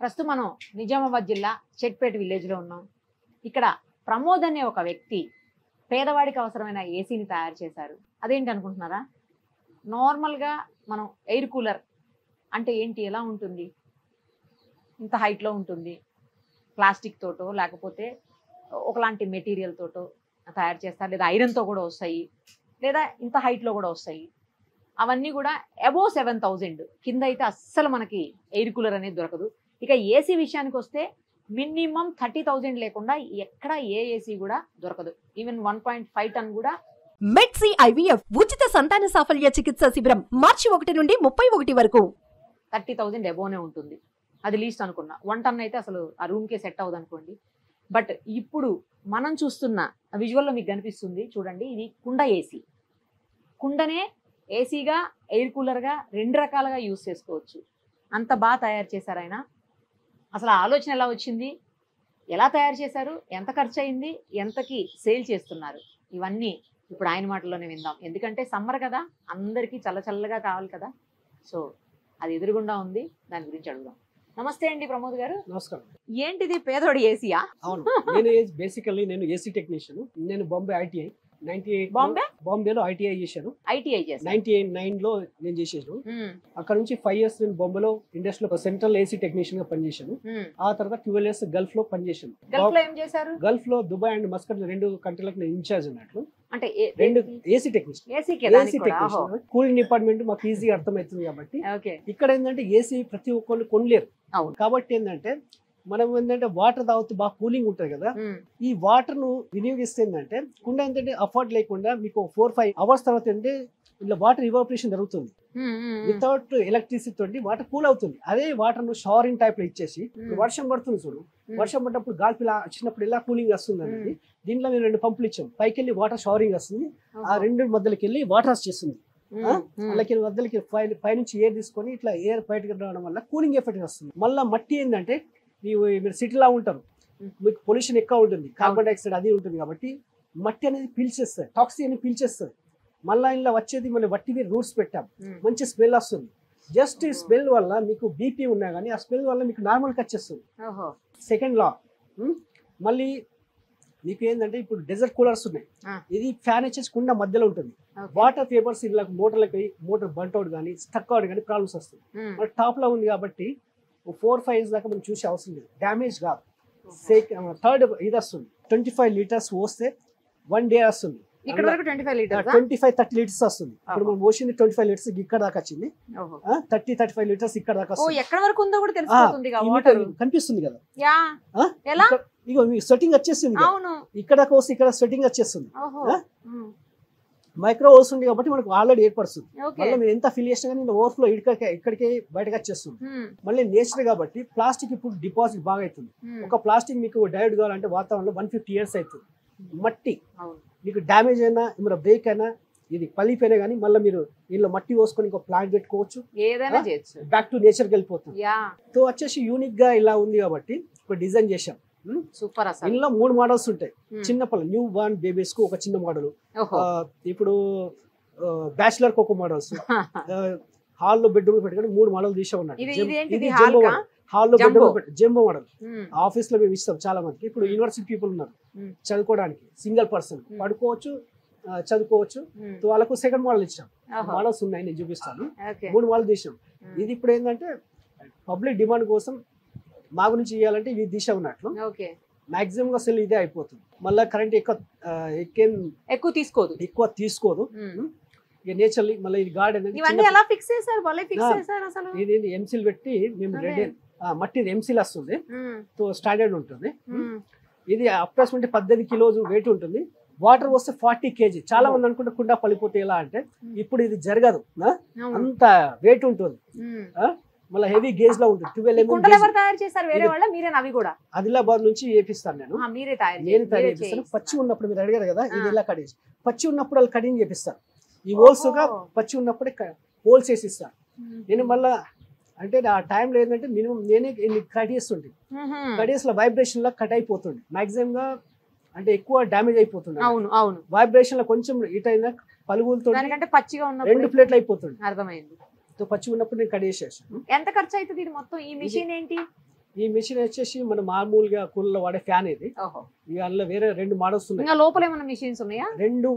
ప్రస్తుతం మనం నిజామాబాద్ జిల్లా చెట్పేట విలేజ్లో ఉన్నాం. ఇక్కడ ప్రమోద్ అనే ఒక వ్యక్తి పేదవాడికి అవసరమైన ఏసీని తయారు చేశారు. అదేంటి అనుకుంటున్నారా? నార్మల్గా మనం ఎయిర్ కూలర్ అంటే ఏంటి, ఎలా ఉంటుంది? ఇంత హైట్లో ఉంటుంది, ప్లాస్టిక్ తోటో లేకపోతే ఒకలాంటి మెటీరియల్ తోటో తయారు చేస్తారు, లేదా ఐరన్తో కూడా వస్తాయి, లేదా ఇంత హైట్లో కూడా వస్తాయి. అవన్నీ కూడా అబోవ్ 7,000 కింద అయితే అస్సలు మనకి ఎయిర్ కూలర్ అనేది దొరకదు. ఇక ఏసీ విషయానికి వస్తే మినిమం 30,000 లేకుండా ఎక్కడ ఏ ఏసీ కూడా దొరకదు. ఈవెన్ 1.5 టన్ కూడా. మెడ్సీ ఐవీఎఫ్ ఉచిత సంతాన సాఫల్య చికిత్స శిబిరం మార్చి 1 నుండి 31 వరకు 30,000 అబోనే ఉంటుంది. అది లీస్ట్ అనుకున్నా. 1 టన్ అయితే అసలు ఆ రూమ్కే సెట్ అవ్వదు అనుకోండి. బట్ ఇప్పుడు మనం చూస్తున్న విజువల్లో మీకు కనిపిస్తుంది చూడండి, ఇది కుండ ఏసీ. కుండనే ఏసీగా ఎయిర్ కూలర్గా 2 రకాలుగా యూజ్ చేసుకోవచ్చు. అంత బాగా తయారు చేశారు ఆయన. అసలు ఆలోచన ఎలా వచ్చింది, ఎలా తయారు చేశారు, ఎంత ఖర్చు అయింది, ఎంతకి సేల్ చేస్తున్నారు, ఇవన్నీ ఇప్పుడు ఆయన మాటల్లోనే విందాం. ఎందుకంటే సమ్మర్ కదా, అందరికీ చల్లగా కావాలి కదా. సో అది ఎదురుగుండా ఉంది, దాని గురించి అడుగుదాం. నమస్తే అండి ప్రమోద్ గారు. నమస్కారం. ఏంటిది పేదోడి ఏసీయా? అవును, నేను బేసికల్లీ నేను ఏసీ టెక్నీషియన్. నేను బాంబే ఐటీఐ 98 బాంబేలో ఐటీఐ చేశాను. 99 లో నేను చేసేసాను. అక్కడ నుంచి 5 years నేను బాంబేలో ఇండస్ట్రీలో సెంట్రల్ ఏసీ టెక్నీషియన్ గా పనిచేశాను. ఆ తర్వాత 12 years గల్ఫ్ లో పనిచేశాను. గల్ఫ్ లో దుబాయ్ అండ్ మస్కట్ 2 కంట్రీలకు నేను ఇన్ఛార్జ్ అన్నట్లు. అంటే 2 ఏసీ టెక్నీషియన్. కూలింగ్ డిపార్ట్మెంట్ మాకు ఈజీగా అర్థమవుతుంది కాబట్టి. ఇక్కడ ఏంటంటే ఏసీ ప్రతి ఒక్కళ్ళు కొనలేరు కాబట్టి ఏంటంటే మనం ఏంటంటే వాటర్ తాగుతూ బాగా కూలింగ్ ఉంటుంది కదా, ఈ వాటర్ ను వినియోగిస్తే ఏంటంటే కుండ ఏంటంటే అఫోర్డ్ లేకుండా మీకు 4-5 hours తర్వాత ఏంటంటే ఇలా వాటర్ ఇవాపరేషన్ జరుగుతుంది. వితౌట్ ఎలక్ట్రిసిటీ తోటి వాటర్ కూల్ అవుతుంది. అదే వాటర్ ను షవరింగ్ టైప్ లో ఇచ్చేసి వర్షం పడుతుంది చూడు, వర్షం పడ్డప్పుడు గాల్పు ఇలా వచ్చినప్పుడు ఇలా కూలింగ్ వస్తుంది అనేది. దీంట్లో మేము 2 పంపులు ఇచ్చాం. పైకి వెళ్ళి వాటర్ షవరింగ్ వస్తుంది, ఆ 2 మధ్యలోకి వెళ్ళి వాటర్ వచ్చేస్తుంది. అలాగే మధ్యలోకి పైనుంచి ఎయిర్ తీసుకొని ఇట్లా ఎయిర్ బయటకు రావడం వల్ల కూలింగ్ ఎఫెక్ట్ వస్తుంది. మళ్ళీ మట్టి ఏంటంటే మీరు సిటీలా ఉంటారు, మీకు పొల్యూషన్ ఎక్కువ ఉంటుంది, కార్బన్ డైఆక్సైడ్ అది ఉంటుంది కాబట్టి మట్టి అనేది పీల్చేస్తుంది, టాక్సిన్ అనేది పీల్చేస్తుంది. మళ్ళీ ఇలా వచ్చేది మళ్ళీ వట్టివి రూట్స్ పెట్టాం, మంచి స్మెల్ వస్తుంది. జస్ట్ ఈ స్మెల్ వల్ల మీకు బీపీ ఉన్నా కానీ ఆ స్మెల్ వల్ల మీకు నార్మల్గా వచ్చేస్తుంది. సెకండ్ లా మళ్ళీ మీకు ఏంటంటే ఇప్పుడు డెజర్ట్ కూలర్స్ ఉన్నాయి. ఇది ఫ్యాన్ వచ్చేసి కుండ మధ్యలో ఉంటుంది. వాటర్ పేపర్స్ ఇలా మోటార్ బంట్ అవుట్ కానీ స్టక్ అవుట్ కానీ ప్రాబ్లమ్స్ వస్తాయి. మరి టాప్ లో ఉంది కాబట్టి 4-5 years దాకా మనం చూసే అవసరం లేదు, డ్యామేజ్ కాదు. థర్డ్ ఇది వస్తుంది 25 liters పోస్తే 1 day వస్తుంది. 25-30 liters వస్తుంది. ఇప్పుడు మనం పోసింది 25 liters ఇక్కడ దాకా వచ్చింది. 30-35 liters ఇక్కడ దాకా కనిపిస్తుంది కదా. ఇగో మీ సెట్టింగ్ వచ్చేస్తుంది, ఇక్కడ దాకా వస్తే ఇక్కడ సెట్టింగ్ వచ్చేస్తుంది. మైక్రో హోల్స్ ఉంది కాబట్టి మనకు ఆల్రెడీ ఏర్పడుతుంది. మళ్ళీ మీరు ఎంత ఫిల్ చేసినా కానీ ఓవర్ఫ్లో ఇక్కడికే బయటకు వచ్చేస్తుంది. మళ్ళీ నేచర్ కాబట్టి ప్లాస్టిక్ ఇప్పుడు డిపాజిట్ బాగా అవుతుంది. ఒక ప్లాస్టిక్ మీకు డైరెక్ట్ కావాలంటే వాతావరణంలో 150 years అవుతుంది. మట్టి మీకు డ్యామేజ్ అయినా ఏమైనా బ్రేక్ అయినా ఇది పలిపోయినా కానీ మళ్ళీ మీరు ఇంట్లో మట్టి పోసుకొని ఇంకో ప్లాంట్ పెట్టుకోవచ్చు, బ్యాక్ టు నేచర్కి వెళ్ళిపోతుంది. సో వచ్చేసి యూనిక్ గా ఇలా ఉంది కాబట్టి ఇప్పుడు డిజైన్ చేశాం. సూపర్. ఇందులో 3 మోడల్స్ ఉంటాయి. చిన్న పిల్లలు న్యూ బార్న్ బేబీస్ కు ఒక చిన్న మోడల్, ఇప్పుడు బ్యాచిలర్ కు ఒక మోడల్స్, హాల్లో బెడ్రూమ్ పెట్టుకొని 3 మోడల్ తీసా ఉన్నాయి. ఇది హాల్లో బెడ్రూమ్ జంబో మోడల్. ఆఫీస్ లో మేము ఇస్తాం చాలా మందికి. ఇప్పుడు యూనివర్సిటీ పీపుల్ ఉన్నారు చదువుకోవడానికి, సింగిల్ పర్సన్ పడుకోవచ్చు చదువుకోవచ్చు. వాళ్ళకు సెకండ్ మోడల్ ఇచ్చాం. మోడల్స్ ఉన్నాయి, నేను చూపిస్తాను. 3 మోడల్ తీసాం. ఇది ఇప్పుడు ఏంటంటే పబ్లిక్ డిమాండ్ కోసం మా గురించి ఇవ్వాలంటే ఇవి దిశ ఉన్నట్లు మాక్సిమం గా సెల్ ఇదే అయిపోతుంది. మళ్ళీ కరెంట్ ఎక్కువ తీసుకోదు. ఇక నేచురల్లీ మళ్ళీ ఇది గార్డెన్ ఎంసీల్ పెట్టి మేము రెడీ మట్టి ఎంసీల్ వస్తుంది, స్టాండర్డ్ ఉంటుంది. ఇది అప్రాక్సిమేట్లీ 18 kilos వెయిట్ ఉంటుంది. వాటర్ వస్తే 40 kg. చాలా మంది అనుకుంటే కుండ పలిపోతే ఎలా అంటే ఇప్పుడు ఇది జరగదు, అంత వెయిట్ ఉంటుంది. మళ్ళీ హెవీ గేజ్ లో ఉంటుంది. 12 mm. ఆదిలాబాద్ నుంచి చేపిస్తాను నేను తయారు చేపిస్తాను. పచ్చి ఉన్నప్పుడు మీరు అడిగారు కదా, ఇది ఎలా కటింగ్, పచ్చి ఉన్నప్పుడు వాళ్ళు కటింగ్ చేపిస్తాను. ఈ హోల్స్ గా పచ్చి ఉన్నప్పుడే హోల్స్ వేసి ఇస్తాను నేను. మళ్ళా అంటే ఆ టైంలో ఏంటంటే మినిమం నేనే కట్ చేస్తుంటే కట్ వైబ్రేషన్ లా కట్ అయిపోతుంది. మాక్సిమం గా అంటే ఎక్కువ డ్యామేజ్ అయిపోతుంది. వైబ్రేషన్ లో కొంచెం ఇట్ అయినా పలుగులతో 2 ప్లేట్లు అయిపోతుంది. అర్థమైంది. పచ్చి ఉన్నప్పుడు నేను కట్ చేసేసాను. ఎంత ఖర్చు అవుతుంది ఇది మొత్తం? ఈ మిషన్ ఏంటి? ఈ మెషిన్ వచ్చేసి మనం మామూలుగా కూలర్లో వాడే ఫ్యాన్ ఇది. ఇక అందులో వేరే 2 మోడల్స్ ఉన్నాయి. ఇంకా లోపల ఏమైనా మెషిన్స్ ఉన్నాయా? 2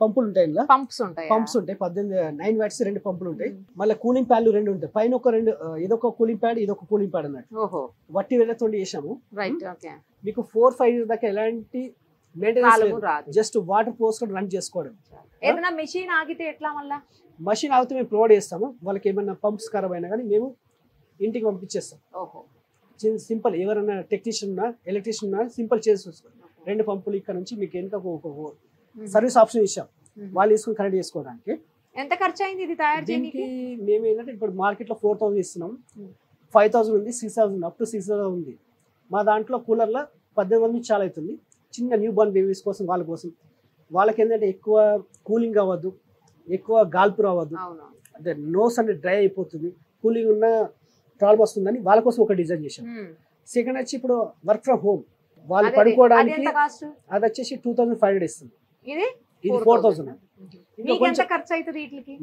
పంపులు ఉంటాయి. ఇలా పంప్స్ ఉంటాయి. 9 వాట్స్ 2 పంపులు ఉంటాయి. మళ్ళీ కూలింగ్ ప్యాడ్లు 2 ఉంటాయి. పైన ఒక 2, ఇదొక కూలింగ్ ప్యాడ్, ఇదొక కూలింగ్ ప్యాడ్ అన్నట్టు. వట్టి వేలతో చేసాము. మీకు 4-5 ఇయర్స్ దాకా ఎలాంటి మెయింటెనెన్స్, జస్ట్ వాటర్ పోసుకొని రన్ చేసుకోవడం. ఏదైనా మెషిన్ ఆగితే ఎట్లా? మళ్ళీ మెషిన్ ఆగితే మేము ప్రొవైడ్ చేస్తాము. వాళ్ళకి ఏమైనా పంప్స్ ఖరాబ్ అయినా కానీ మేము ఇంటికి పంపించేస్తాం. సింపుల్, ఎవరైనా టెక్నీషియన్ ఉన్నా ఎలక్ట్రీషియన్ ఉన్నా సింపుల్ చేసుకోవచ్చు. 2 పంపులు ఇక్కడ నుంచి మీకు వెనుక సర్వీస్ ఆప్షన్ ఇచ్చాం, వాళ్ళు తీసుకుని కనెక్ట్ చేసుకోవడానికి. ఎంత ఖర్చు అయింది ఇది తయారు చేయడానికి? మేము ఏంటంటే ఇప్పుడు మార్కెట్లో 4,000 ఇస్తున్నాం, 5,000 ఉంది, 6,000 అప్ టు 6,000 ఉంది. మా దాంట్లో కూలర్లో 18,000 నుంచి చాలా అవుతుంది. చిన్న న్యూ బోర్న్ బేబీస్ కోసం, వాళ్ళకి ఏంటంటే ఎక్కువ కూలింగ్ అవ్వద్దు, ఎక్కువ గాల్పు రావద్దు, అంటే నోస్ అంటే డ్రై అయిపోతుంది, కూలింగ్ ఉన్న ప్రాబ్లం వస్తుందని వాళ్ళ కోసం ఒక డిజైన్ చేశాం. సెకండ్ వచ్చి ఇప్పుడు వర్క్ ఫ్రమ్ హోమ్ వాళ్ళు పడుకోవడానికి అది వచ్చేసి 2,500 ఇస్తుంది. ఇది 4,000.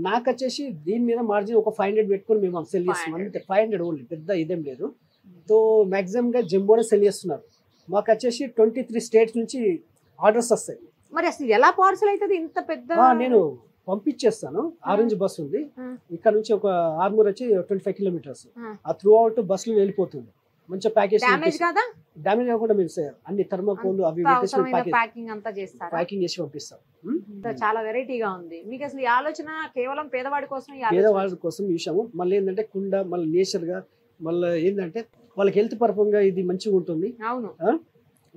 నాకు వచ్చేసి దీని మీద మార్జిన్ ఒక 500 పెట్టుకుని మేము సెల్ చేస్తున్నాం. అంటే 500 ఓన్లీ, పెద్ద ఇదేం లేదు. తో మాక్సిమం గా జంబోనే సెల్ చేస్తున్నారు. మాకు వచ్చేసి 23 స్టేట్స్ నుంచి ఆర్డర్స్ వస్తాయి. మరి అసలు ఎలా పార్సల్ అవుతుంది ఇంత పెద్ద? నేను పంపించేస్తాను. ఆరెంజ్ బస్ ఉంది, ఇక్కడ నుంచి ఒక ఆర్మూర్ వచ్చి 25 కిలోమీటర్స్, ఆ త్రూ అవుట్ బస్సులు వెళ్ళిపోతుంది. మంచిగా ప్యాకేజ్, డామేజ్ కాకుండా మీరు అన్ని థర్మోకోల్ అవి ప్యాకింగ్ చేసి పంపిస్తాం. చాలా వెరైటీగా ఉంది. మీకు అసలు ఈ ఆలోచన కేవలం పేదవాడి కోసం చూసాము. మళ్ళీ ఏంటంటే కుండ, మళ్ళీ నేచర్ గా, మళ్ళీ ఏంటంటే వాళ్ళకి హెల్త్ పరంగా ఇది మంచిగా ఉంటుంది.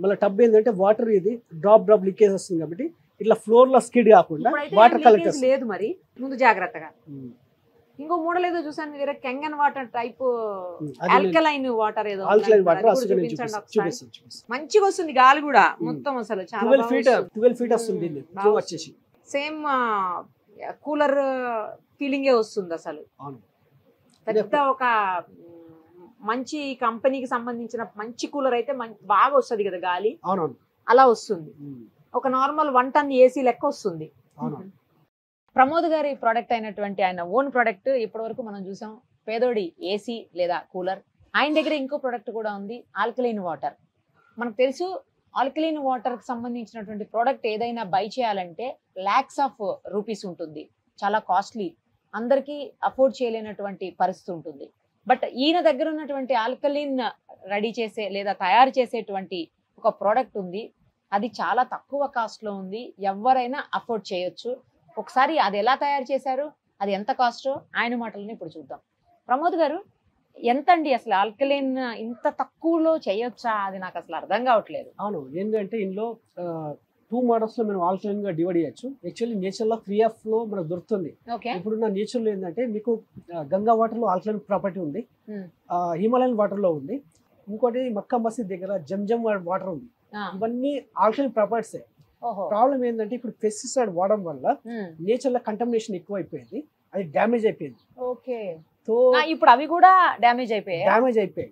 మళ్ళీ టబ్ ఏంటంటే వాటర్ ఇది డ్రాప్ లీకేజ్ వస్తుంది కాబట్టి ఇట్లా ఫ్లోర్ లో స్కిడ్ కాకుండా వాటర్ కలెక్టర్స్ లేదు. మరి ముందు జాగ్రత్తగా ఇంకో మోడల్ ఏదో చూసాను మీ దగ్గర, కెంగన్ వాటర్ టైప్ ఆల్కలైన్ వాటర్ ఏదో మంచిగా వస్తుంది, గాలి కూడా మొత్తం అసలు 12 ఫీట్ వస్తుంది. సేమ్ కూలర్ ఫీలింగే వస్తుంది అసలు. పెద్ద ఒక మంచి కంపెనీకి సంబంధించిన మంచి కూలర్ అయితే బాగా వస్తుంది కదా గాలి, అలా వస్తుంది. ఒక నార్మల్ 1 టన్ ఏసీ లెక్క వస్తుంది. ప్రమోద్ గారి ప్రోడక్ట్ అయినటువంటి ఆయన ఓన్ ప్రోడక్ట్ ఇప్పటి వరకు మనం చూసాం, పేదోడి ఏసీ లేదా కూలర్. ఆయన దగ్గర ఇంకో ప్రోడక్ట్ కూడా ఉంది, ఆల్కలైన్ వాటర్. మనకు తెలుసు ఆల్కలైన్ వాటర్ కి సంబంధించినటువంటి ప్రోడక్ట్ ఏదైనా బై చేయాలంటే lakhs of rupees ఉంటుంది, చాలా కాస్ట్లీ, అందరికీ అఫోర్డ్ చేయలేనటువంటి పరిస్థితి ఉంటుంది. బట్ ఈయన దగ్గర ఉన్నటువంటి ఆల్కలైన్ రెడీ చేసే లేదా తయారు చేసేటువంటి ఒక ప్రోడక్ట్ ఉంది, అది చాలా తక్కువ కాస్ట్లో ఉంది, ఎవరైనా అఫోర్డ్ చేయొచ్చు. ఒకసారి అది ఎలా తయారు చేశారు, అది ఎంత కాస్టో ఆయన మాటలను ఇప్పుడు చూద్దాం. ప్రమోద్ గారు, ఎంత అండి అసలు ఆల్కలైన్ ఇంత తక్కువలో చేయొచ్చా? అది నాకు అసలు అర్థం కావట్లేదు. అవును, ఏంటంటే ఇందులో 2 మోడల్స్ లో మనం ఆల్కలైన్ గా డివైడ్ చేయొచ్చు. యాక్చువల్లీ నేచర్ లో ఫ్రీ ఆఫ్ లో మనకు దొరుకుతుంది. ఇప్పుడున్న నేచర్ లో ఏంటంటే మీకు గంగా వాటర్ లో ఆల్కలైన్ ప్రాపర్టీ ఉంది, హిమాలయన్ వాటర్ లో ఉంది, ఇంకోటి మక్కా మసీద్ దగ్గర జంజం వాటర్ ఉంది. ఇవన్నీ ఆల్కలైన్ ప్రాపర్టీసే. ప్రాబ్లం ఏంటంటే ఇప్పుడు పెస్టిసైడ్ వాడడం వల్ల నేచర్ లో కంటామినేషన్ ఎక్కువ అయిపోయింది, అది డ్యామేజ్ అయిపోయింది. ఇప్పుడు అవి కూడా డ్యామేజ్ అయిపోయాయి.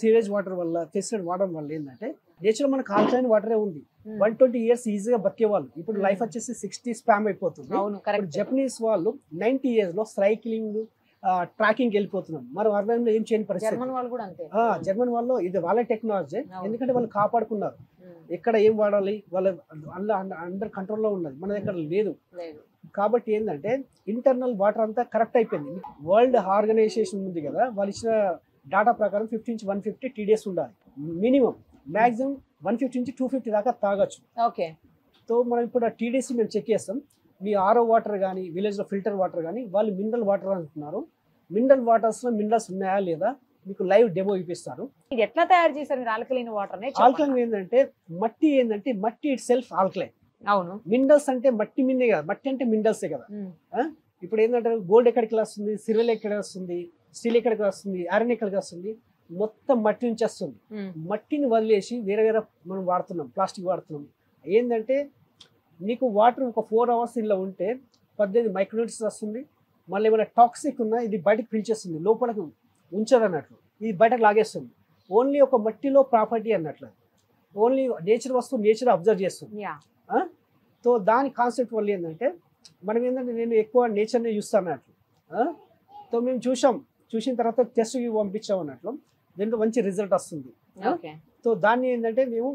సీవేజ్ వాటర్ వల్ల, పెస్టిసైడ్ వాడడం వల్ల ఏంటంటే నేచర్ మనకు ఆల్కలైన్ వాటరే ఉంది. 120 years ఈజీగా బతికేవాళ్ళు, ఇప్పుడు లైఫ్ వచ్చేసి 60 స్పామ్ అయిపోతుంది. జపనీస్ వాళ్ళు 90 years లో సైక్లింగ్, ట్రాకింగ్ వెళ్ళిపోతున్నాం. మరి అర్బన్ లో ఏం చేయని పరిస్థితి. జర్మన్ వాళ్ళు ఇది వాళ్ళ టెక్నాలజీ, ఎందుకంటే వాళ్ళు కాపాడుకున్నారు. ఎక్కడ ఏం వాడాలి వాళ్ళ అండర్ కంట్రోల్లో ఉన్నది, మన దగ్గర లేదు. కాబట్టి ఏంటంటే ఇంటర్నల్ వాటర్ అంతా కరెక్ట్ అయిపోయింది. వరల్డ్ ఆర్గనైజేషన్ ఉంది కదా, వాళ్ళు ఇచ్చిన డాటా ప్రకారం 50 నుంచి 150 TDS ఉండాలి మినిమం, మాక్సిమం 150 నుంచి 250 దాకా తాగొచ్చు. సో మనం ఇప్పుడు TDS మేము చెక్ చేస్తాం. మీ RO వాటర్ కానీ విలేజ్లో ఫిల్టర్ వాటర్ కానీ వాళ్ళు మినరల్ వాటర్ అంటున్నారు. మినరల్ వాటర్స్లో మినరల్స్ ఉన్నాయా లేదా మీకు లైవ్ డెమో ఇప్పిస్తారు. ఇది ఎట్లా తయారు చేశారు ఆల్కలైన్ వాటర్? ఆల్కలైన్ ఏంటంటే మట్టి ఇట్ సెల్ఫ్ ఆల్కలైన్. అవును, మినరల్స్ అంటే మట్టి మిన్నే కదా, మట్టి అంటే మినరల్సే కదా. ఇప్పుడు ఏంటంటే గోల్డ్ ఎక్కడికి వస్తుంది, సిల్వర్ ఎక్కడ వస్తుంది, స్టీల్ ఎక్కడికి వస్తుంది, ఐరన్ ఎక్కడికి వస్తుంది, మొత్తం మట్టి నుంచి వస్తుంది. మట్టిని వదిలేసి వేరే మనం వాడుతున్నాం, ప్లాస్టిక్ వాడుతున్నాం. ఏంటంటే నీకు వాటర్ ఒక 4 hours ఇలా ఉంటే 18 మైక్రోన్యూట్రియంట్స్ వస్తుంది. మళ్ళీ ఏమైనా టాక్సిక్ ఉన్నా ఇది బయటకు పిలిచేస్తుంది, లోపలికి ఉంచదు అన్నట్లు, ఇది బయటకు లాగేస్తుంది. ఓన్లీ ఒక మట్టిలో ప్రాపర్టీ అన్నట్లు, ఓన్లీ నేచర్ వస్తువు నేచర్ అబ్జర్వ్ చేస్తుంది. సో దాని కాన్సెప్ట్ వల్ల ఏంటంటే మనం ఏంటంటే నేను ఎక్కువ నేచర్ని చూస్తాను అన్నట్లు. సో మేము చూసిన తర్వాత టెస్ట్కి పంపించాం అన్నట్లు. దీంట్లో మంచి రిజల్ట్ వస్తుంది. ఓకే. సో దాన్ని ఏంటంటే మేము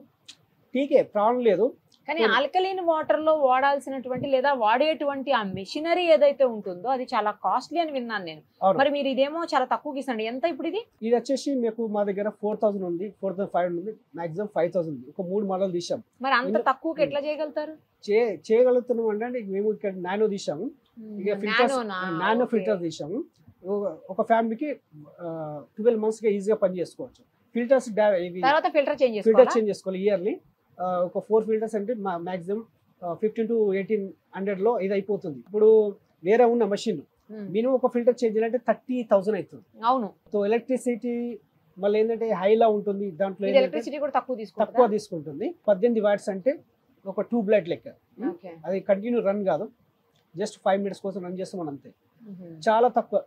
టీకే ప్రాబ్లం లేదు. కానీ ఆల్కలైన్ వాటర్ లో వాడాల్సినటువంటి లేదా వాడేటువంటి ఆ మెషినరీ ఏదైతే ఉంటుందో అది చాలా కాస్ట్లీ అని విన్నాను నేను. మరి మీరు ఇదేమో చాలా తక్కువకి ఇస్తాండి. ఎంత ఇప్పుడు ఇది? ఇది వచ్చేసి మీకు మా దగ్గర 4000 ఉంది, 4500 ఉంది, మాక్సిమం 5000 ఉంది. ఒక 3 మోడల్ తీసాం. మరి అంత తక్కువకి ఎట్లా చేయగలుగుతారు? చేయగలుగుతున్నాం అంటే మేము ఇక్కడ నానో తీసాము, ఇక ఫిల్టర్స్ నానో ఫిల్టర్ తీసాము. ఒక ఫ్యామిలీకి 12 months గా ఈజీగా పని చేసుకోవచ్చు. ఫిల్టర్స్ తర్వాత ఫిల్టర్ చేంజ్ చేసుకోవాలి ఇయర్లీ. ఒక 4 ఫిల్టర్స్ అంటే మాక్సిమం 15 to 1800 లో ఇది అయిపోతుంది. ఇప్పుడు వేరే ఉన్న మషిన్ మినిమం ఒక ఫిల్టర్ చేంజ్ చేయాలంటే 30,000 అవుతుంది. అవును. సో ఎలక్ట్రిసిటీ మళ్ళీ ఏంటంటే హైలా ఉంటుంది, దాంట్లో ఎలక్ట్రిసిటీ కూడా తక్కువ తీసుకుంటుంది. 18 watts అంటే ఒక 2 బ్లడ్ లెక్క. అది కంటిన్యూ రన్ కాదు, జస్ట్ 5 minutes కోసం రన్ చేస్తాం అంతే, చాలా తక్కువ.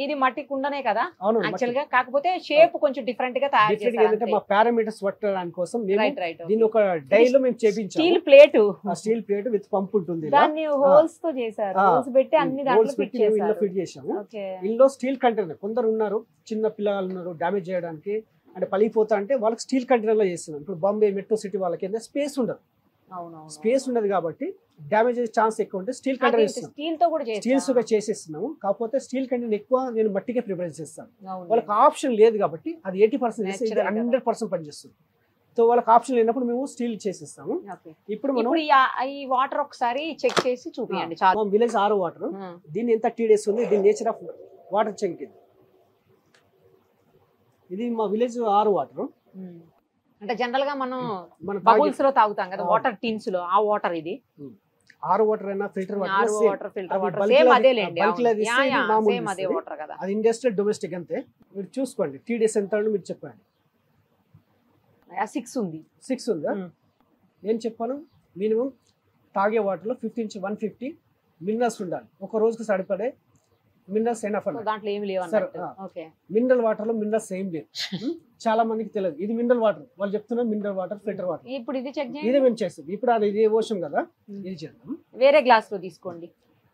ఇది మట్టి కుండనే కదా యాక్చువల్ గా, కాకపోతే షేప్ కొంచెం డిఫరెంట్ గా తయారు చేశారు. మా పారామీటర్స్ పట్టడానికి కోసం దీన్ని ఒక డైలో మేము చేపించాము. స్టీల్ ప్లేట్ విత్ పంప్ ఉంటుంది, దాన్ని హోల్స్ తో చేశారు. హోల్స్ పెట్టి అన్ని దాంట్లో ఫిట్ చేశాము. ఇందులో స్టీల్ కంటైనర్, కొందరు ఉన్నారు చిన్న పిల్లలు ఉన్నారు డ్యామేజ్ చేయడానికి అంటే పలిగిపోతా అంటే వాళ్ళకి స్టీల్ కంటైనర్ లో చేస్తున్నాం. ఇప్పుడు బాంబే మెట్రో సిటీ వాళ్ళకి ఏంటంటే స్పేస్ ఉండదు, స్పేస్ ఉండదు కాబట్టి డ్యామేజ్ అయ్యే ఛాన్స్ ఎక్కువ ఉంటే స్టీల్ కంటైనర్ స్టీల్స్ గా చేసేస్తున్నాము. కాకపోతే స్టీల్ కంటైనర్ ఎక్కువ నేను మట్టికే ప్రిపేర్ చేస్తాను. వాళ్ళకి ఆప్షన్ లేదు కాబట్టి అది 80% చేస్తే 100% పనిచేస్తుంది. సో వాళ్ళకి ఆప్షన్ లేనప్పుడు మేము స్టీల్ చేసేస్తాము. ఇప్పుడు మనం ఈ వాటర్ ఒకసారి చెక్ చేసి చూపించండి. విలేజ్ RO వాటర్, దీన్ని ఎంత 30 days ఉంది, దీని నేచర్ ఆఫ్ వాటర్ చెక్. ఇది మా విలేజ్ RO వాటర్. అంటే జనరల్ గా మనం బబుల్స్ లో తాగుతాం కదా వాటర్ టిన్స్ లో, ఆ వాటర్ ఇది. RO వాటర్ అయినా ఫిల్టర్ వాటర్ సేమ్ అదేలేండి, సేమ్ అదే వాటర్ కదా. అది ఇండస్ట్రియల్ డొమెస్టిక్ అంతే. మీరు చూసుకోండి 3 days ఎంత మీరు చెప్పండి. 6 ఉంది. 6 ఉందా? నేను చెప్పాను మినిమం తాగే వాటర్ లో 50 నుంచి 150 మినరల్స్ ఉండాలి. ఒక రోజుకి సరిపడే మినరల్స్ ఎనఫ్ అన్నమాట. దాంట్లో ఏమీ లేవు అన్నట్టు. ఓకే. మినరల్ వాటర్ లో మినరల్స్ ఏం లేదు. చాలా మందికి తెలియదు ఇది మినరల్ వాటర్. వాళ్ళు చెప్తున్నారు మినరల్ వాటర్, ఫిల్టర్ వాటర్. ఇప్పుడు ఇది చెక్ చేయండి. ఇదే మేము చేస్తాం. ఇప్పుడు అది ఇది ఓషన్ కదా, ఇది చేద్దాం. వేరే గ్లాస్ లో తీసుకోండి.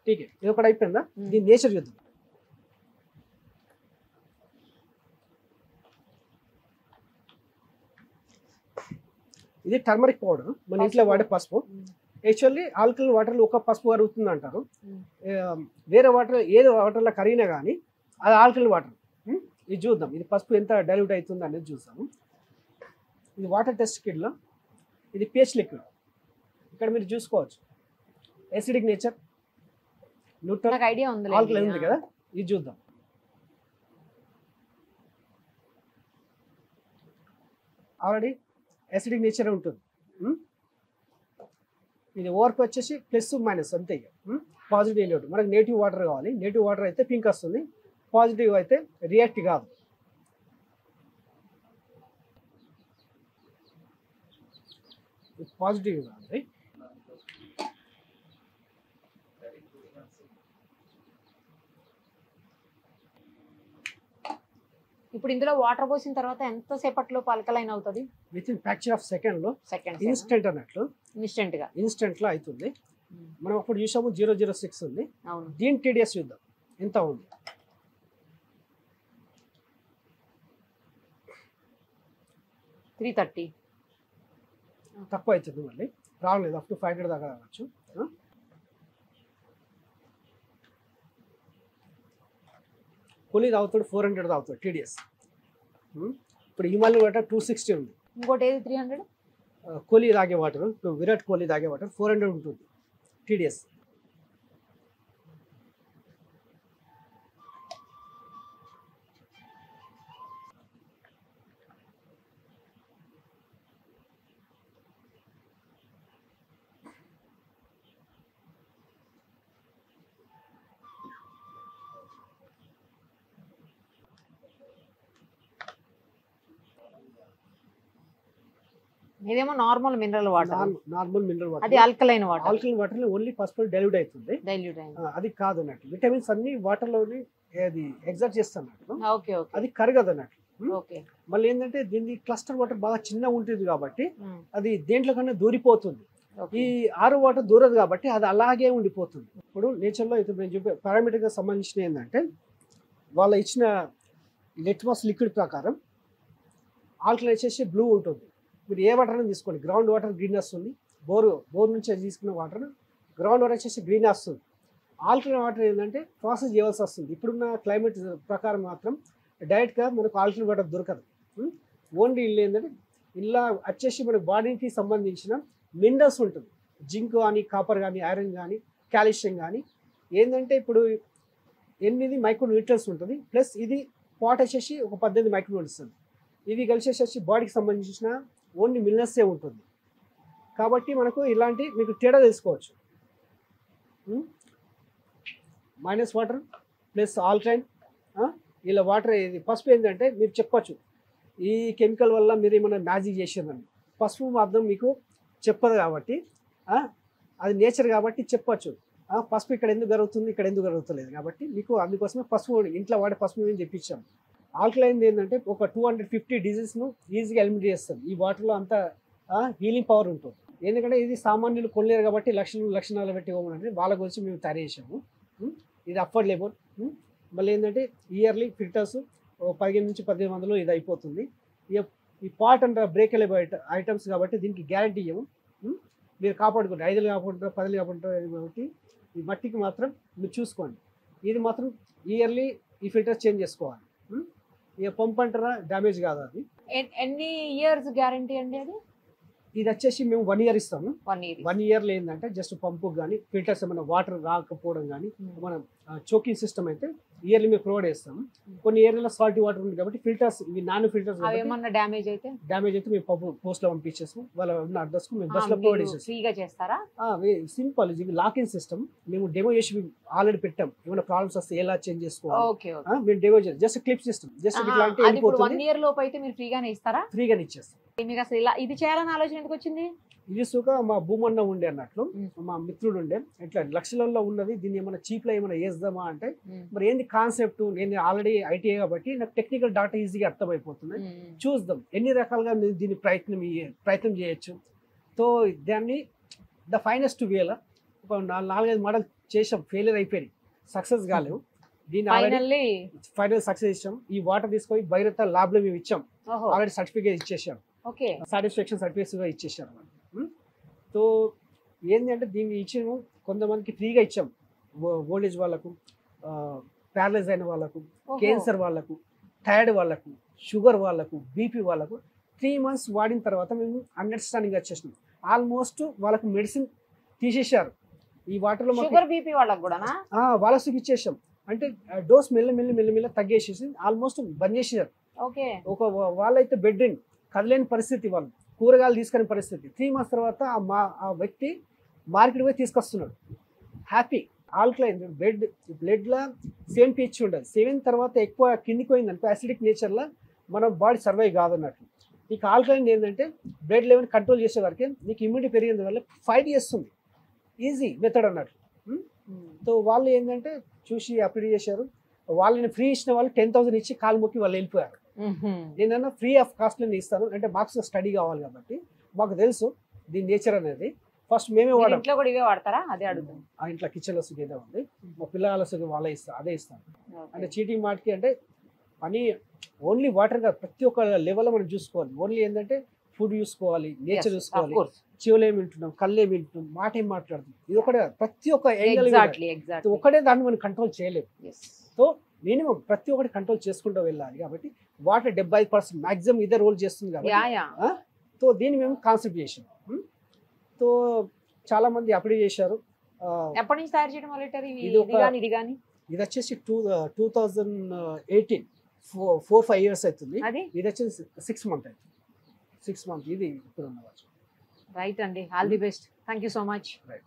ఠీకే, ఇది ఒకటి అయిపోయిందా? దీని నేచర్ చూద్దాం. ఇది టర్మరిక్ పౌడర్, మన ఇంట్లో వాడే పసుపు. యాక్చువల్లీ ఆల్కలైన్ వాటర్లో ఒక పసుపు కరుగుతుంది అంటారు. వేరే వాటర్ ఏదో వాటర్లో కరిగినా కానీ అది ఆల్కలైన్ వాటర్. ఇది చూద్దాం, ఇది పసుపు ఎంత డైల్యూట్ అవుతుంది అనేది చూస్తాము. ఇది వాటర్ టెస్ట్ కిట్లో, ఇది pH లిక్విడ్. ఇక్కడ మీరు చూసుకోవచ్చు ఎసిడిక్ నేచర్, న్యూట్రల్, ఆల్కలైన్ ఉంది కదా. ఇది చూద్దాం. ఆల్రెడీ ఎసిడిక్ నేచర్ ఉంటుంది. ఇది ఓవర్కి వచ్చేసి ప్లస్ మైనస్ అంతే. పాజిటివ్ లేదు, మనకు నేటివ్ వాటర్ కావాలి. నేటివ్ వాటర్ అయితే పింక్ వస్తుంది, పాజిటివ్ అయితే రియాక్ట్ కాదు. పాజిటివ్ కాదు. ఇప్పుడు ఇందులో వాటర్ పోసిన తర్వాత ఎంత సేపట్లో ఆల్కలైన్ అవుతుంది? With in fraction of second లో ఇన్స్టెంట్ అన్నట్లు, ఇన్స్టెంట్ లో అవుతుంది. మనం అప్పుడు చూసాము 006 ఉంది. దీని TDS చూద్దాం ఎంత ఉంది. తక్కువ అవుతుంది, మళ్ళీ రాలేదు. అప్ టు 500 దాకా రావచ్చు. కూలీ తాగుతాడు 400 తాగుతాడు TDS. ఇప్పుడు హిమాలయ వాటర్ 260 ఉంది. ఇంకోటి ఏది 300? కోహ్లీ తాగే వాటర్, ఇప్పుడు విరాట్ కోహ్లీ తాగే వాటర్ 400 ఉంటుంది TDS. ఇదేమో నార్మల్ మినరల్ వాటర్. అది alkaline water. Alkaline water only పసుపు డైల్యూట్ అవుతుంది. అది కాదు అన్నట్టు. విటమిన్స్ అన్ని వాటర్ లోని అది ఎగ్జర్ట్ చేస్తున్నట్టు, అది కరగదు అన్నట్టు. మళ్ళీ ఏంటంటే దీన్ని క్లస్టర్ వాటర్ బాగా చిన్నగా ఉంటుంది కాబట్టి అది దేంట్లో కన్నా దూరిపోతుంది. ఈ RO వాటర్ దూరదు కాబట్టి అది అలాగే ఉండిపోతుంది. ఇప్పుడు నేచర్ లో అయితే నేను చెప్పే పారామీటర్ గా సంబంధించిన ఏంటంటే వాళ్ళ ఇచ్చిన లిట్మస్ లిక్విడ్ ప్రకారం ఆల్కలైన్ వచ్చేసి బ్లూ ఉంటుంది. మీరు ఏ వాటర్ అయినా తీసుకోండి, గ్రౌండ్ వాటర్ గ్రీన్ వస్తుంది, బోర్ నుంచి తీసుకున్న వాటర్ గ్రౌండ్ వాటర్ వచ్చేసి గ్రీన్ వస్తుంది. ఆల్కలైన్ వాటర్ ఏంటంటే ప్రాసెస్ చేయవలసి వస్తుంది. ఇప్పుడున్న క్లైమేట్ ప్రకారం మాత్రం డైరెక్ట్గా మనకు ఆల్కలైన్ వాటర్ దొరకదు. ఓన్లీ ఇల్లు ఏంటంటే ఇలా వచ్చేసి మన బాడీకి సంబంధించిన మినరల్స్ ఉంటుంది, జింక్ కానీ, కాపర్ కానీ, ఐరన్ కానీ, కాల్షియం కానీ. ఏంటంటే ఇప్పుడు 8 మైక్రోన్యూట్రియన్స్ ఉంటుంది, ప్లస్ ఇది పాట్ వచ్చేసి ఒక 18 మైక్రోన్యూట్రియన్స్ ఉంటుంది. ఇవి కలిసేసి బాడీకి సంబంధించిన ఓన్లీ మినరల్సే ఉంటుంది. కాబట్టి మనకు ఇలాంటి మీకు తేడా తెలుసుకోవచ్చు. మైనస్ వాటర్ ప్లస్ ఆల్కలైన్, ఇలా వాటర్. ఇది పసుపు ఏంటంటే మీరు చెప్పచ్చు ఈ కెమికల్ వల్ల మీరు ఏమైనా మ్యాజిక్ చేసిందని. పసుపు మాత్రం మీకు చెప్పదు కాబట్టి, అది నేచర్ కాబట్టి చెప్పచ్చు. పసుపు ఇక్కడ ఎందుకు జరుగుతుంది, ఇక్కడ ఎందుకు జరుగుతలేదు కాబట్టి మీకు అందుకోసమే పసుపు ఇంట్లో వాడే పసుపు మేము చెప్పించాము. ఆల్కలైన్ ఏంటంటే ఒక 250 డిజీజ్ను ఈజీగా ఎలిమినేట్ చేస్తుంది. ఈ వాటర్లో అంత హీలింగ్ పవర్ ఉంటుంది. ఎందుకంటే ఇది సామాన్యులు కొనలేరు కాబట్టి లక్షణాలు పెట్టి ఇవ్వమని వాళ్ళ గురించి మేము తయారు చేసాము. ఇది అఫోర్డబుల్. మళ్ళీ ఏంటంటే ఇయర్లీ ఫిల్టర్స్ 15 నుంచి 1800 ఇది అయిపోతుంది. ఈ పాట్ అండ్ బ్రేకబుల్ ఐటమ్స్ కాబట్టి దీనికి గ్యారంటీ ఇవ్వము. మీరు కాపాడుకుంటారు, 5 కాపాడుకుంటారు, 10 కాపాడుకుంటారు కాబట్టి ఈ మట్టికి మాత్రం మీరు చూసుకోండి. ఇది మాత్రం ఇయర్లీ ఈ ఫిల్టర్స్ చేంజ్ చేసుకోవాలి. ఇక పంప్ అంటారా డ్యామేజ్ కాదు. అది ఎన్ని ఇయర్స్ గ్యారంటీ అండి? అది ఇది వచ్చేసి మేము 1 ఇయర్ ఇస్తాము. 1 ఇయర్లో ఏంటంటే జస్ట్ పంపు కానీ ఫిల్టర్స్ ఏమైనా వాటర్ రాకపోవడం కానీ మన చోకింగ్ సిస్టమ్ అయితే ఇయర్లీ మేము ప్రొవైడ్ చేస్తాము. కొన్ని ఏరియాలో సాల్టీ వాటర్ ఉంది కాబట్టి ఫిల్టర్స్ ఇవి నాన్ ఫిల్టర్స్ ఏమన్నా డ్యామేజ్ అయితే మేము పోస్ట్ లో పంపించేస్తాం. వాళ్ళ అడ్రస్ కు మేము బస్ లో ప్రొవైడ్ చేస్తాం. ఫ్రీగా చేస్తారా? సింపుల్. ఇది లాకింగ్ సిస్టమ్ మేము డెమో చేసి ఆల్రెడీ పెట్టాం. ఏమైనా ప్రాబ్లమ్స్ వస్తే ఎలా చేంజ్ చేసుకోవాలి మేము డెమో చేస్తాం. జస్ట్ క్లిప్ సిస్టమ్, జస్ట్ ఇట్లాంటి 1 ఇయర్ లోపు అయితే మీరు ఫ్రీగానే ఇస్తారా? ఫ్రీగానే ఇచ్చేస్తాం. మీకు అసలు ఇలా ఇది చేయాలని ఆలోచన ఎందుకు వచ్చింది? ఇది సుఖ మా భూమన్న ఉండే అన్నట్లు, మా మిత్రుడు ఉండే, ఇట్లా లక్షలలో ఉన్నది, దీన్ని ఏమైనా చీప్ లో ఏమైనా వేద్దామా అంటే మరి ఏంది కాన్సెప్ట్. నేను ఆల్రెడీ ఐటీఐ కాబట్టి నాకు టెక్నికల్ డాటా ఈజీగా అర్థమైపోతుంది. చూద్దాం ఎన్ని రకాలుగా దీన్ని ప్రయత్నం చేయొచ్చు. సో దాన్ని ద ఫైనెస్ట్ వేలో ఒక 4-5 మోడల్ చేసాం, ఫెయిలియర్ అయిపోయినాయి, సక్సెస్ కాలేవు. దీన్ని ఫైనల్ సక్సెస్ ఇచ్చాం. ఈ వాటర్ తీసుకొని భైరత ల్యాబ్ లో మేము ఇచ్చాం, ఆల్రెడీ సర్టిఫికేట్ ఇచ్చేసాం, సాటిస్ఫాక్షన్ సర్టిఫికేట్స్ ఇచ్చేసారు. సో ఏంటంటే దీన్ని ఇచ్చిన కొంతమందికి ఫ్రీగా ఇచ్చాం. ఓల్డేజ్ వాళ్ళకు, ప్యారలైజ్ అయిన వాళ్ళకు, క్యాన్సర్ వాళ్ళకు, థైరాయిడ్ వాళ్ళకు, షుగర్ వాళ్ళకు, బీపీ వాళ్ళకు 3 months వాడిన తర్వాత మేము అండర్స్టాండింగ్ వచ్చేసినాం. ఆల్మోస్ట్ వాళ్ళకు మెడిసిన్ తీసేశారు. ఈ వాటర్లో షుగర్ బీపీ వాళ్ళకు కూడా వాళ్ళకి ఇచ్చేసాం. అంటే డోస్ మెల్ల తగ్గేసేసి ఆల్మోస్ట్ బంద్ చేసేసారు. ఒక వాళ్ళైతే బెడ్ రిన్, కదలేని పరిస్థితి, వాళ్ళు కూరగాయలు తీసుకునే పరిస్థితి. 3 months తర్వాత ఆ వ్యక్తి మార్కెట్ పోయి తీసుకొస్తున్నాడు హ్యాపీ. ఆల్కలైన్ బ్లడ్లో 7 pH ఉండదు. 7 తర్వాత ఎక్కువ కిందికి పోయిందనుకో యాసిడిక్ నేచర్లో మన బాడీ సర్వైవ్ కాదన్నట్లు. నీకు ఆల్కలైన్ ఏంటంటే బ్లడ్ లెవెల్ కంట్రోల్ చేసే వరకే నీకు ఇమ్యూనిటీ పెరిగిన వల్ల ఫైట్ చేస్తుంది. ఈజీ మెథడ్ అన్నట్లు. సో వాళ్ళు ఏంటంటే చూసి అప్లై చేశారు. వాళ్ళని ఫ్రీ ఇచ్చిన వాళ్ళు 10,000 ఇచ్చి కాలు మొక్కి వాళ్ళు వెళ్ళిపోయారు. నేనన్నా ఫ్రీ ఆఫ్ కాస్ట్ నేను ఇస్తాను అంటే మాకు స్టడీ కావాలి కాబట్టి మాకు తెలుసు దీని నేచర్ అనేది. ఫస్ట్ మేమే వాడాం. ఇంట్లో కూడా ఇవే వాడతారా? అదే అడుగుతాను. ఆ ఇంట్లో కిచెన్ లో సుఖ ఉంది, మా పిల్లల సుఖ వాళ్ళే ఇస్తారు, అదే ఇస్తాను. అంటే చీటింగ్ మాటికి అంటే పని ఓన్లీ వాటర్ కాదు, ప్రతి ఒక్క లెవెల్లో మనం చూసుకోవాలి. ఓన్లీ ఏంటంటే ఫుడ్ చూసుకోవాలి, నేచర్ చూసుకోవాలి, చెవులు ఏమి వింటున్నాం, కళ్ళు ఏమి వింటున్నాం, మాట ఏం మాట్లాడుతున్నాం, ఇది ఒకటే ప్రతి ఒక్క ఒకటే దాన్ని మనం కంట్రోల్ చేయలేము. సో మినిమం ప్రతి ఒక్కటి కంట్రోల్ చేసుకుంటూ వెళ్ళాలి. కాబట్టి వాటర్ 75% మాక్సిమం ఇదే రోల్ చేస్తుంది కాబట్టి సో దీన్ని మేము కాన్సెప్ట్ చేసాం. సో చాలా మంది అప్లై చేశారు. ఎప్పటి నుంచి తయారు చేయడం మొదలెట్టారు? ఇది వచ్చేసి 2018 4-5 years అవుతుంది. ఇది వచ్చేసి 6 months అవుతుంది. 6 months ఇది ఇప్పుడు ఉన్న. రైట్ అండి, all the best. Thank you so much. Right.